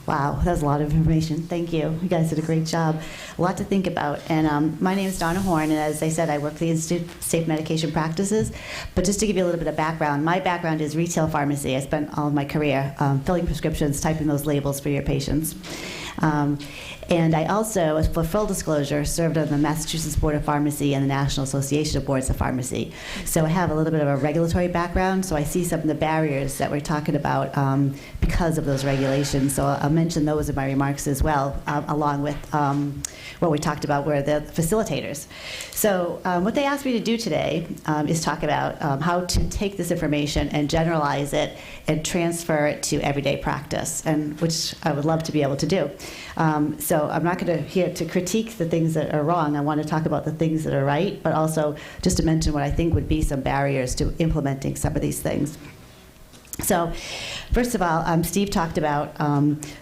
Wow, that was a lot of information. Thank you. You guys did a great job. A lot to think about. And my name is Donna Horn, and as I said, I work for the Institute of Safe Medication Practices. But just to give you a little bit of background, my background is retail pharmacy. I spent all of my career filling prescriptions, typing those labels for your patients. And I also, for full disclosure, served on the Massachusetts Board of Pharmacy and the National Association of Boards of Pharmacy. So I have a little bit of a regulatory background, so I see some of the barriers that we're talking about because of those regulations. So I'll mention those in my remarks as well, along with what we talked about were the facilitators. So what they asked me to do today is talk about how to take this information and generalize it and transfer it to everyday practice, and which I would love to be able to do. So I'm not going to here to critique the things that are wrong. I want to talk about the things that are right, but also just to mention what I think would be some barriers to implementing some of these things. So first of all, Steve talked about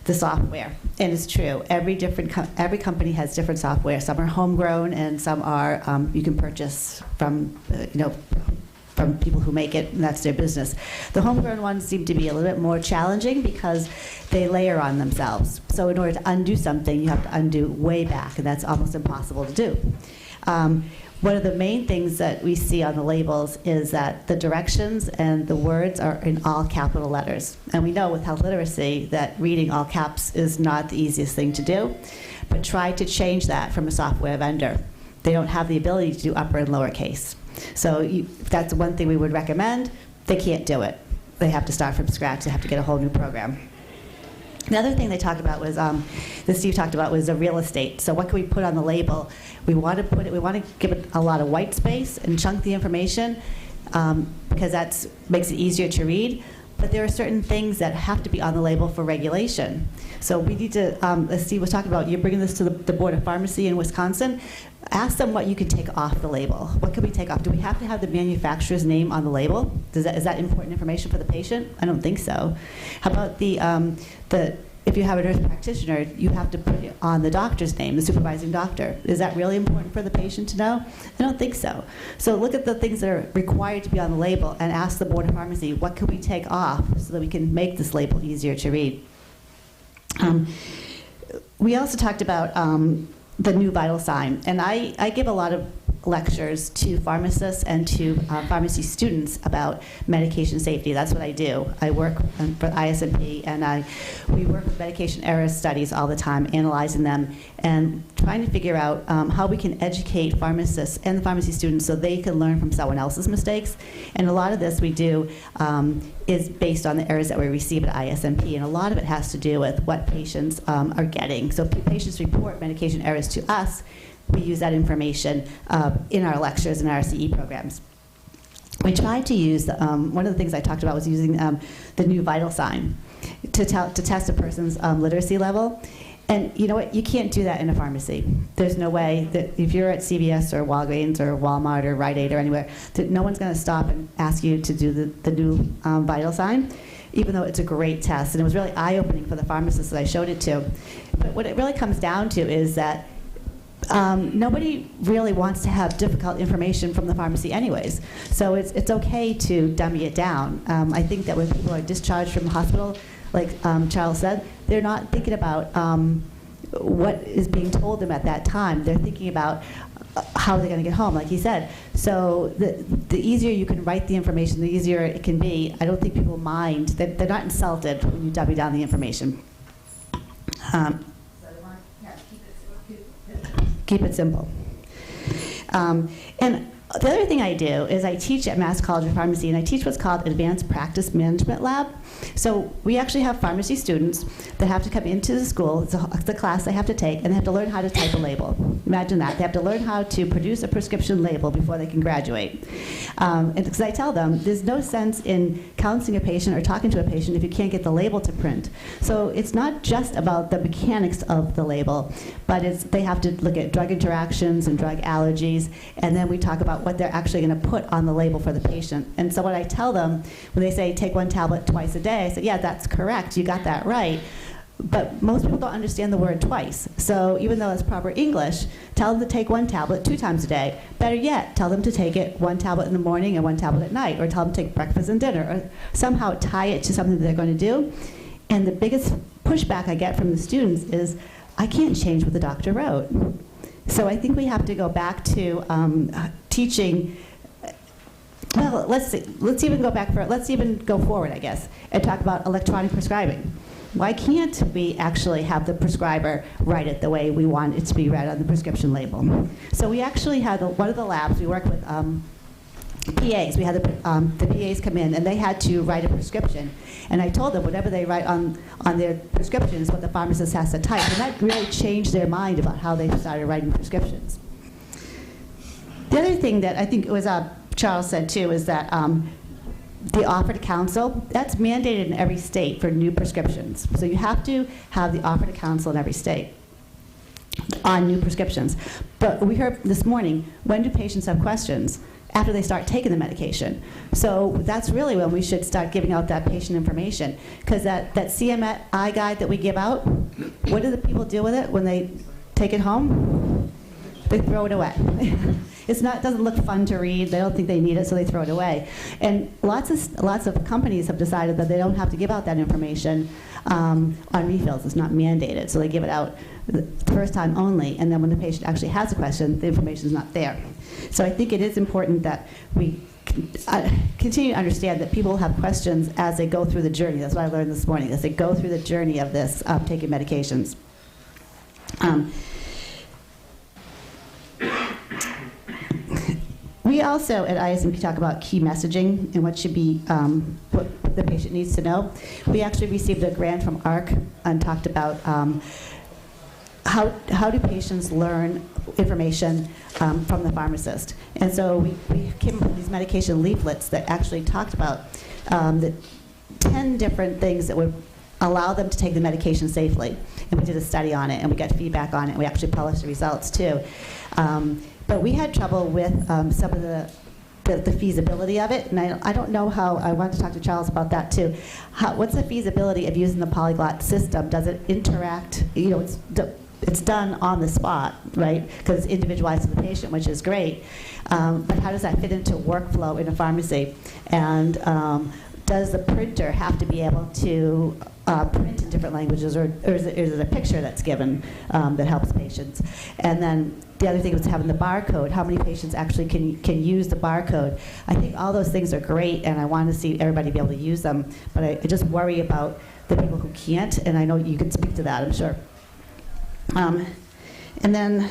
the software, and it's true. Every company has different software. Some are homegrown, and some are you can purchase from from people who make it, and that's their business. The homegrown ones seem to be a little bit more challenging because they layer on themselves. So in order to undo something, you have to undo way back, and that's almost impossible to do. One of the main things that we see on the labels is that the directions and the words are in all capital letters. And we know with health literacy that reading all caps is not the easiest thing to do, but try to change that from a software vendor. They don't have the ability to do upper and lowercase. So that's one thing we would recommend. They can't do it. They have to start from scratch. They have to get a whole new program. The other thing they talked about was, that Steve talked about, was the real estate. So what can we put on the label? We want to give it a lot of white space and chunk the information because that makes it easier to read. But there are certain things that have to be on the label for regulation. So we need to, as Steve was talking about, you're bringing this to the Board of Pharmacy in Wisconsin. Ask them what you can take off the label. What can we take off? Do we have to have the manufacturer's name on the label? Is that important information for the patient? I don't think so. How about if you have a nurse practitioner, you have to put it on the doctor's name, the supervising doctor. Is that really important for the patient to know? I don't think so. So look at the things that are required to be on the label and ask the Board of Pharmacy, what can we take off so that we can make this label easier to read? We also talked about the new vital sign. And I give a lot of lectures to pharmacists and to pharmacy students about medication safety. That's what I do. I work for ISMP, and we work with medication error studies all the time, analyzing them and trying to figure out how we can educate pharmacists and the pharmacy students so they can learn from someone else's mistakes. And a lot of this we do is based on the errors that we receive at ISMP, and a lot of it has to do with what patients are getting. So patients report medication errors to us. We use that information in our lectures and our CE programs. We tried to use, one of the things I talked about was using the new vital sign to test a person's literacy level. And you know what, you can't do that in a pharmacy. There's no way that if you're at CVS or Walgreens or Walmart or Rite Aid or anywhere, that no one's gonna stop and ask you to do the new vital sign, even though it's a great test. And it was really eye-opening for the pharmacists that I showed it to. But what it really comes down to is that nobody really wants to have difficult information from the pharmacy anyways. So it's okay to dummy it down. I think that when people are discharged from the hospital, like Charles said, they're not thinking about what is being told them at that time. They're thinking about how they're going to get home, like he said. So the easier you can write the information, the easier it can be. I don't think people mind. They're not insulted when you dummy down the information. Keep it simple. And the other thing I do is I teach at Mass College of Pharmacy, and I teach what's called Advanced Practice Management Lab. So we actually have pharmacy students that have to come into the school. It's a class they have to take, and they have to learn how to type a label. Imagine that. They have to learn how to produce a prescription label before they can graduate. And because I tell them, there's no sense in counseling a patient or talking to a patient if you can't get the label to print. So it's not just about the mechanics of the label, but they have to look at drug interactions and drug allergies, and then we talk about what they're actually going to put on the label for the patient. And so what I tell them when they say take one tablet twice a day, I said, yeah, that's correct, you got that right. But most people don't understand the word twice. So even though it's proper English, tell them to take one tablet 2 times a day. Better yet, tell them to take it 1 tablet in the morning and 1 tablet at night, or tell them to take breakfast and dinner, or somehow tie it to something that they're going to do. And the biggest pushback I get from the students is, I can't change what the doctor wrote. So I think we have to go back to teaching. Well, let's even go forward, I guess, and talk about electronic prescribing. Why can't we actually have the prescriber write it the way we want it to be read on the prescription label? So we actually had one of the labs, we work with PAs. We had the PAs come in, and they had to write a prescription. And I told them whatever they write on their prescription is what the pharmacist has to type. And that really changed their mind about how they started writing prescriptions. The other thing that I think it was Charles said too is that the offer to counsel, that's mandated in every state for new prescriptions. So you have to have the offer to counsel in every state on new prescriptions. But we heard this morning, when do patients have questions? After they start taking the medication. So that's really when we should start giving out that patient information. Because that CMI guide that we give out, what do the people do with it when they take it home? They throw it away. It doesn't look fun to read. They don't think they need it, so they throw it away. And lots of companies have decided that they don't have to give out that information on refills. It's not mandated, so they give it out the first time only. And then when the patient actually has a question, the information is not there. So I think it is important that we continue to understand that people have questions as they go through the journey. That's what I learned this morning, as they go through the journey of this, taking medications. We also at ISMP talk about key messaging and what should be, what the patient needs to know. We actually received a grant from ARC and talked about how do patients learn information from the pharmacist. And so we came up with these medication leaflets that actually talked about the 10 different things that would allow them to take the medication safely. And we did a study on it, and we got feedback on it, and we actually published the results too. But we had trouble with some of the feasibility of it, and I don't know how. I wanted to talk to Charles about that too. What's the feasibility of using the polyglot system? Does it interact? You know, it's done on the spot, right? Because it's individualized to the patient, which is great. But how does that fit into workflow in a pharmacy? And does the printer have to be able to print in different languages, or is it a picture that's given that helps patients? And then the other thing was having the barcode. How many patients actually can use the barcode? I think all those things are great, and I want to see everybody be able to use them. But I just worry about the people who can't, and I know you can speak to that, I'm sure. And then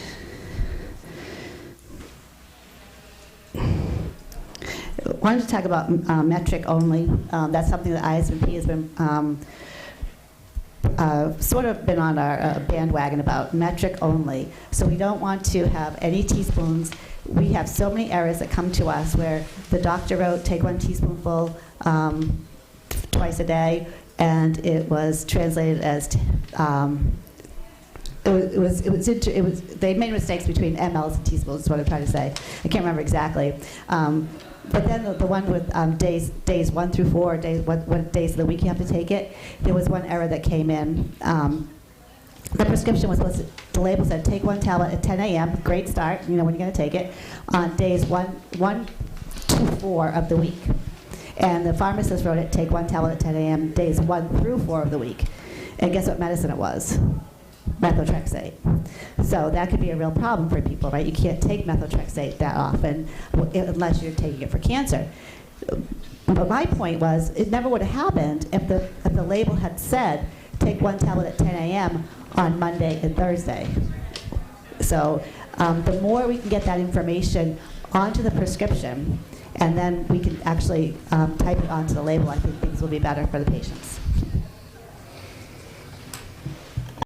I wanted to talk about metric only. That's something that ISMP has been sort of been on our bandwagon about, metric only. So we don't want to have any teaspoons. We have so many errors that come to us where the doctor wrote, take 1 teaspoonful twice a day, and it was translated as they made mistakes between mLs and teaspoons, is what I'm trying to say. I can't remember exactly. But then the one with days 1 through 4, what days of the week you have to take it, there was one error that came in. The prescription was listed, the label said, take 1 tablet at 10 a.m., great start, you know when you're going to take it, on days 1 to 4 of the week. And the pharmacist wrote it, take 1 tablet at 10 a.m., days 1 through 4 of the week. And guess what medicine it was? Methotrexate. So that could be a real problem for people, right? You can't take methotrexate that often unless you're taking it for cancer. But my point was, it never would have happened if the label had said, take 1 tablet at 10 a.m. on Monday and Thursday. So the more we can get that information onto the prescription, and then we can actually type it onto the label, I think things will be better for the patients.